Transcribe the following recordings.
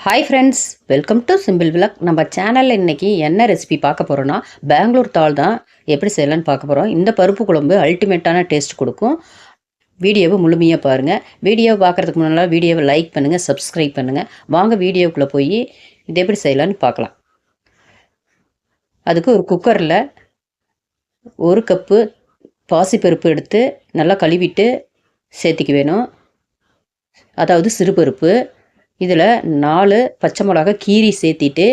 Hi friends, welcome to simple vlog. நம்ம சேனலில் இன்றைக்கி என்ன ரெசிபி பார்க்க போகிறோன்னா, பெங்களூர் தால் தான் எப்படி செய்யலான்னு பார்க்க போகிறோம். இந்த பருப்பு குழம்பு அல்டிமேட்டான டேஸ்ட் கொடுக்கும். வீடியோவை முழுமையாக பாருங்கள். வீடியோவை பார்க்குறதுக்கு முன்னால் வீடியோவை லைக் பண்ணுங்கள், சப்ஸ்கிரைப் பண்ணுங்கள். வாங்க வீடியோக்குள்ளே போய் இது எப்படி செய்யலான்னு பார்க்கலாம். அதுக்கு ஒரு குக்கரில் 1 கப்பு பாசிப்பருப்பு எடுத்து நல்லா கழுவிட்டு சேர்த்திக்க வேணும். அதாவது சிறுபருப்பு. இதில் 4 பச்சை மிளகா கீரி சேர்த்திட்டு,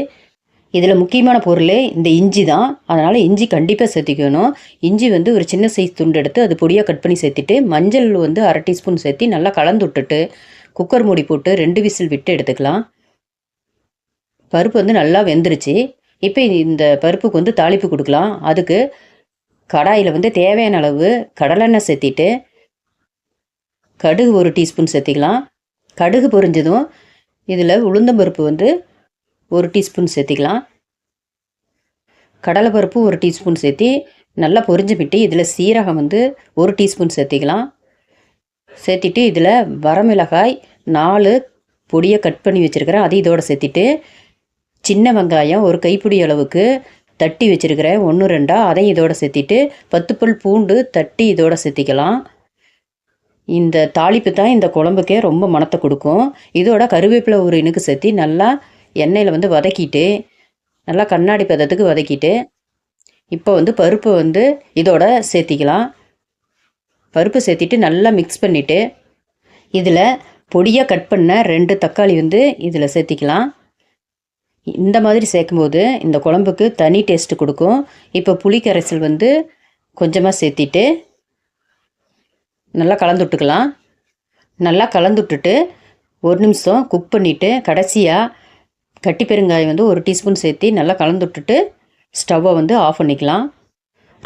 இதில் முக்கியமான பொருள் இந்த இஞ்சி தான். அதனால் இஞ்சி கண்டிப்பாக சேர்த்திக்கணும். இஞ்சி ஒரு சின்ன சைஸ் துண்டு எடுத்து அது பொடியாக கட் பண்ணி சேர்த்திட்டு, மஞ்சள் 1/2 டீஸ்பூன் சேர்த்தி நல்லா கலந்து விட்டுட்டு குக்கர் மூடி போட்டு 2 விசில் விட்டு எடுத்துக்கலாம். பருப்பு நல்லா வெந்துருச்சு. இப்போ இந்த பருப்புக்கு தாளிப்பு கொடுக்கலாம். அதுக்கு கடாயில் தேவையான அளவு கடலெண்ணெய் சேர்த்திட்டு, கடுகு 1 டீஸ்பூன் சேர்த்திக்கலாம். கடுகு பொரிஞ்சதும் இதில் உளுந்தம்பருப்பு 1 டீஸ்பூன் சேர்த்திக்கலாம். கடலைப்பருப்பு 1 டீஸ்பூன் சேர்த்தி நல்லா பொரிஞ்சு விட்டு இதில் சீரகம் 1 டீஸ்பூன் சேர்த்திக்கலாம். சேர்த்திட்டு இதில் வரமிளகாய் 4 பொடியை கட் பண்ணி வச்சுருக்கிறேன், அதை இதோடு சேர்த்திட்டு, சின்ன வெங்காயம் 1 கைப்பிடி அளவுக்கு தட்டி வச்சுருக்கிறேன் 1 2 அதையும் இதோடு சேர்த்திட்டு, 10 பல் பூண்டு தட்டி இதோடு சேர்த்திக்கலாம். இந்த தாளிப்பு தான் இந்த குழம்புக்கே ரொம்ப மணத்தை கொடுக்கும். இதோட கருவேப்பிலை 1 இனுக்கு சேர்த்தி நல்லா எண்ணெயில் வதக்கிட்டு, நல்லா கண்ணாடி பதத்துக்கு வதக்கிட்டு, இப்போ பருப்பு இதோட சேர்த்திக்கலாம். பருப்பு சேர்த்திட்டு நல்லா மிக்ஸ் பண்ணிவிட்டு, இதில் பொடியாக கட் பண்ண 2 தக்காளி இதில் சேர்த்திக்கலாம். இந்த மாதிரி சேர்க்கும்போது இந்த குழம்புக்கு தனி டேஸ்ட்டு கொடுக்கும். இப்போ புளி கரைசல் கொஞ்சமாக சேர்த்திட்டு நல்லா கலந்து விட்டுக்கலாம். நல்லா கலந்து விட்டுட்டு 1 நிமிஷம் குக் பண்ணிவிட்டு, கடைசியாக கட்டி பெருங்காயம் 1 டீஸ்பூன் சேர்த்தி நல்லா கலந்து விட்டுட்டு ஸ்டவ்வை ஆஃப் பண்ணிக்கலாம்.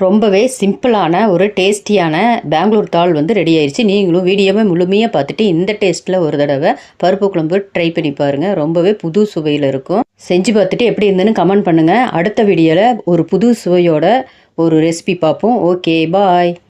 ரொம்பவே சிம்பிளான ஒரு டேஸ்டியான பெங்களூர் தால் ரெடி ஆயிடுச்சு. நீங்களும் வீடியோவை முழுமையாக பார்த்துட்டு இந்த டேஸ்ட்டில் ஒரு தடவை பருப்பு குழம்பு ட்ரை பண்ணி பாருங்கள். ரொம்பவே புது சுவையில் இருக்கும். செஞ்சு பார்த்துட்டு எப்படி இருந்துன்னு கமெண்ட் பண்ணுங்கள். அடுத்த வீடியோவில் ஒரு புது சுவையோட ஒரு ரெசிபி பார்ப்போம். ஓகே, பாய்.